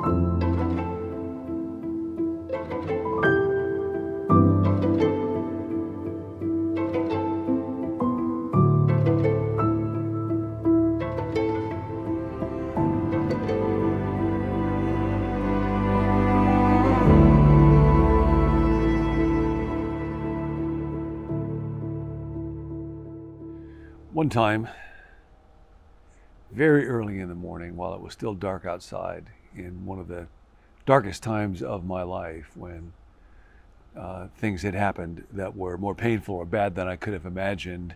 One time, very early in the morning, while it was still dark outside, in one of the darkest times of my life, when things had happened that were more painful or bad than I could have imagined,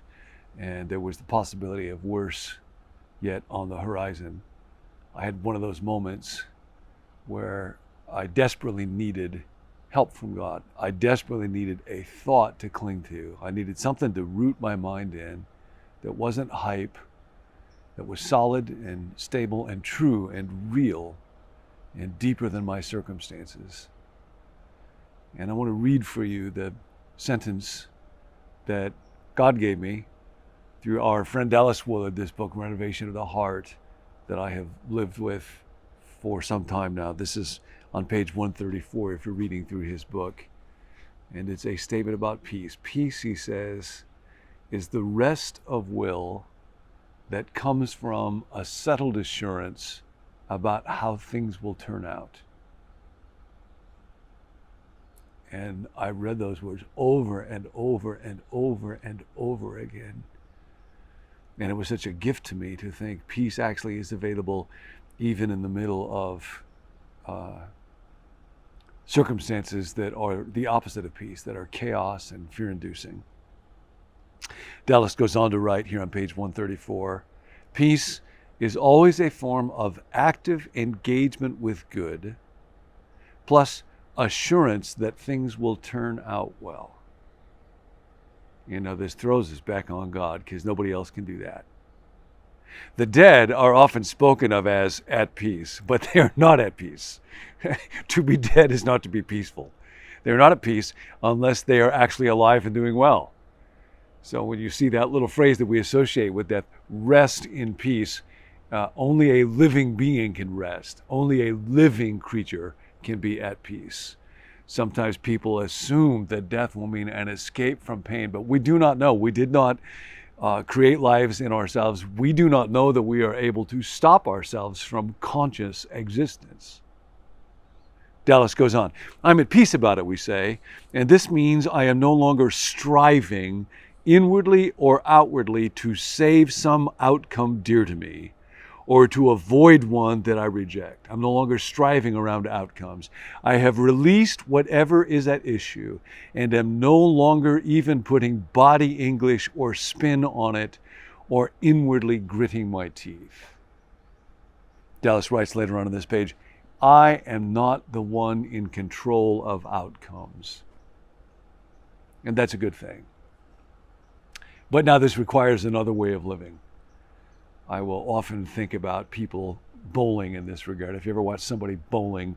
and there was the possibility of worse yet on the horizon, I had one of those moments where I desperately needed help from God. I desperately needed a thought to cling to. I needed something to root my mind in that wasn't hype, that was solid and stable and true and real and deeper than my circumstances. And I want to read for you the sentence that God gave me through our friend Dallas Willard, this book, Renovation of the Heart, that I have lived with for some time now. This is on page 134 if you're reading through his book. And it's a statement about peace. Peace, he says, is the rest of will that comes from a settled assurance about how things will turn out. And I read those words over and over and over and over again. And it was such a gift to me to think peace actually is available even in the middle of circumstances that are the opposite of peace, that are chaos and fear-inducing. Dallas goes on to write here on page 134, peace is always a form of active engagement with good, plus assurance that things will turn out well. You know, this throws us back on God because nobody else can do that. The dead are often spoken of as at peace, but they are not at peace. To be dead is not to be peaceful. They're not at peace unless they are actually alive and doing well. So when you see that little phrase that we associate with death, rest in peace, only a living being can rest. Only a living creature can be at peace. Sometimes people assume that death will mean an escape from pain, but we do not know. We did not create lives in ourselves. We do not know that we are able to stop ourselves from conscious existence. Dallas goes on, I'm at peace about it, we say, and this means I am no longer striving inwardly or outwardly to save some outcome dear to me, or to avoid one that I reject. I'm no longer striving around outcomes. I have released whatever is at issue and am no longer even putting body English or spin on it or inwardly gritting my teeth. Dallas writes later on this page, I am not the one in control of outcomes. And that's a good thing. But now this requires another way of living. I will often think about people bowling in this regard. If you ever watch somebody bowling,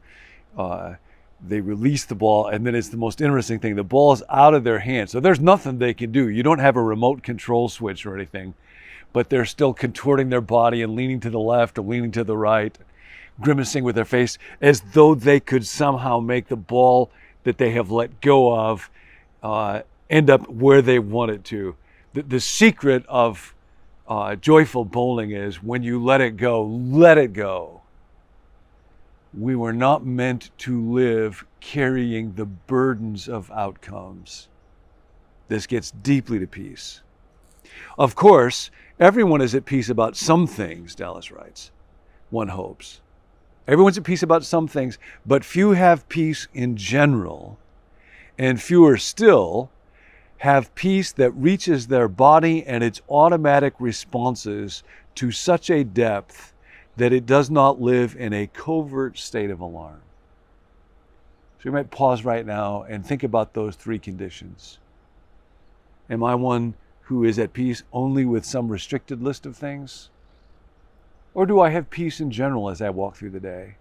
they release the ball, and then it's the most interesting thing. The ball's out of their hands, so there's nothing they can do. You don't have a remote control switch or anything, but they're still contorting their body and leaning to the left or leaning to the right, grimacing with their face as though they could somehow make the ball that they have let go of end up where they want it to. The secret of joyful bowling is when you let it go, let it go. We were not meant to live carrying the burdens of outcomes. This gets deeply to peace. Of course, everyone is at peace about some things, Dallas writes. One hopes. Everyone's at peace about some things, but few have peace in general, and fewer still have peace that reaches their body and its automatic responses to such a depth that it does not live in a covert state of alarm. So you might pause right now and think about those three conditions. Am I one who is at peace only with some restricted list of things? Or do I have peace in general as I walk through the day?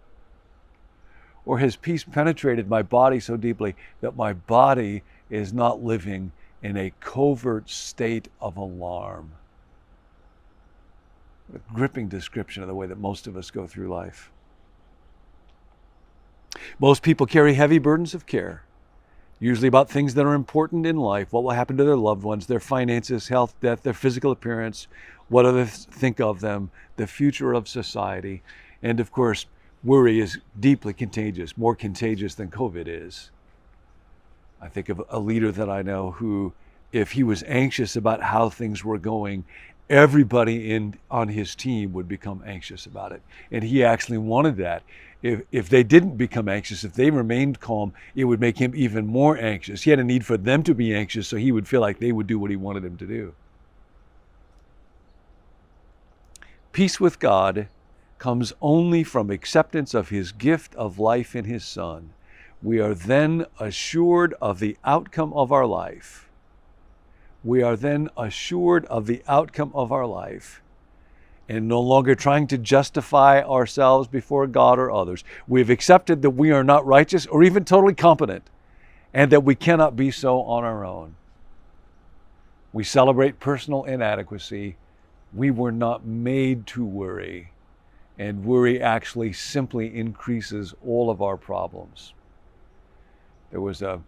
Or has peace penetrated my body so deeply that my body is not living in a covert state of alarm? A gripping description of the way that most of us go through life. Most people carry heavy burdens of care, usually about things that are important in life, what will happen to their loved ones, their finances, health, death, their physical appearance, what others think of them, the future of society. And of course, worry is deeply contagious, more contagious than COVID is. I think of a leader that I know who, if he was anxious about how things were going, everybody on his team would become anxious about it. And he actually wanted that. If they didn't become anxious, if they remained calm, it would make him even more anxious. He had a need for them to be anxious so he would feel like they would do what he wanted them to do. Peace with God comes only from acceptance of his gift of life in his Son. We are then assured of the outcome of our life. We are then assured of the outcome of our life and no longer trying to justify ourselves before God or others. We have accepted that we are not righteous or even totally competent and that we cannot be so on our own. We celebrate personal inadequacy. We were not made to worry, and worry actually simply increases all of our problems. There was a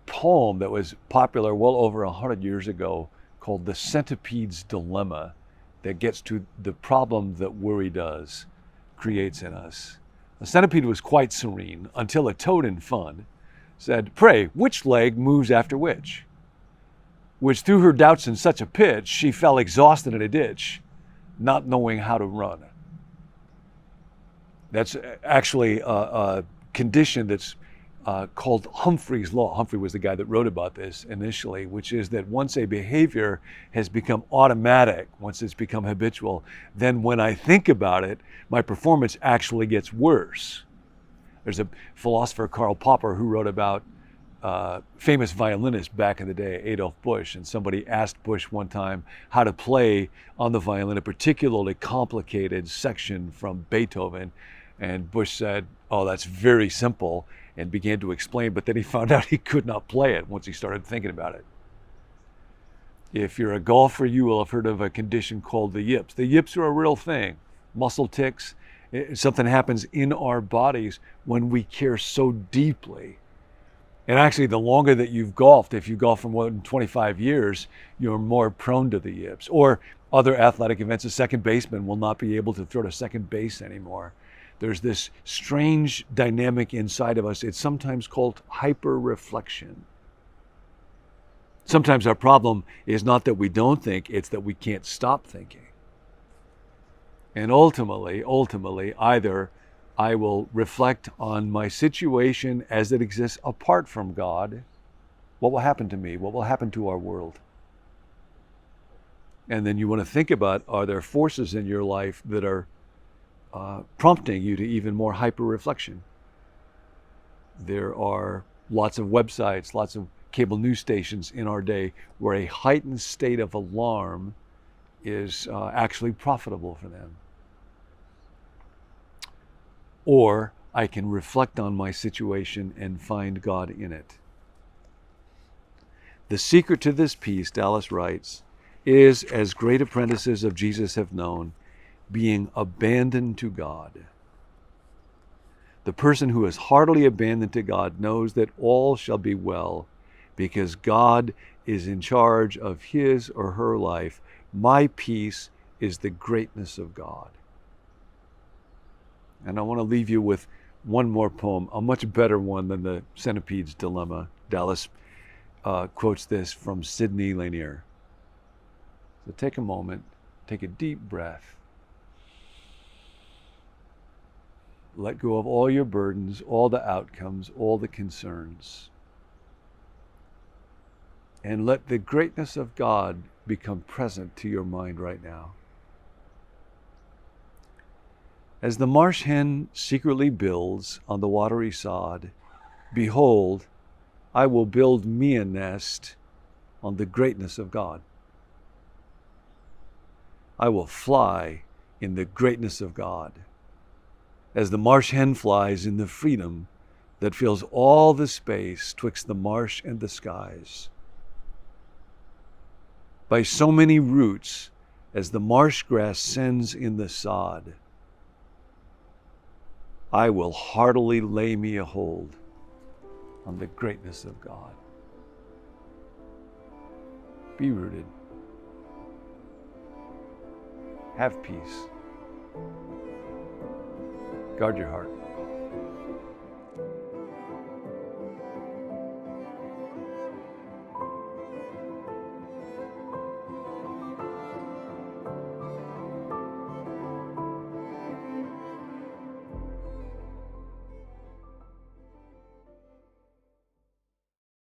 poem that was popular well over 100 years ago called The Centipede's Dilemma that gets to the problem that worry creates in us. The centipede was quite serene until a toad in fun said, "Pray, which leg moves after which?" Which threw her doubts in such a pitch, she fell exhausted in a ditch, not knowing how to run. That's actually a condition that's called Humphrey's Law. Humphrey was the guy that wrote about this initially, which is that once a behavior has become automatic, once it's become habitual, then when I think about it, my performance actually gets worse. There's a philosopher, Karl Popper, who wrote about famous violinist back in the day, Adolf Busch, and somebody asked Busch one time how to play on the violin a particularly complicated section from Beethoven, and Busch said, "Oh, that's very simple," and began to explain, but then he found out he could not play it once he started thinking about it. If you're a golfer, you will have heard of a condition called the yips. The yips are a real thing. Muscle tics. Something happens in our bodies when we care so deeply. And actually, the longer that you've golfed, if you golf for more than 25 years, you're more prone to the yips. Or other athletic events, a second baseman will not be able to throw to second base anymore. There's this strange dynamic inside of us. It's sometimes called hyper-reflection. Sometimes our problem is not that we don't think, it's that we can't stop thinking. And ultimately, either I will reflect on my situation as it exists apart from God. What will happen to me? What will happen to our world? And then you want to think about, are there forces in your life that are prompting you to even more hyper-reflection? There are lots of websites, lots of cable news stations in our day where a heightened state of alarm is actually profitable for them. Or I can reflect on my situation and find God in it. The secret to this peace, Dallas writes, is, as great apprentices of Jesus have known, being abandoned to God. The person who is heartily abandoned to God knows that all shall be well because God is in charge of his or her life. My peace is the greatness of God. And I want to leave you with one more poem, a much better one than the Centipede's Dilemma. Dallas quotes this from Sidney Lanier. So take a moment, take a deep breath. Let go of all your burdens, all the outcomes, all the concerns. And let the greatness of God become present to your mind right now. As the marsh hen secretly builds on the watery sod, behold, I will build me a nest on the greatness of God. I will fly in the greatness of God, as the marsh hen flies in the freedom that fills all the space twixt the marsh and the skies. By so many roots as the marsh grass sends in the sod, I will heartily lay me a hold on the greatness of God. Be rooted. Have peace. Guard your heart.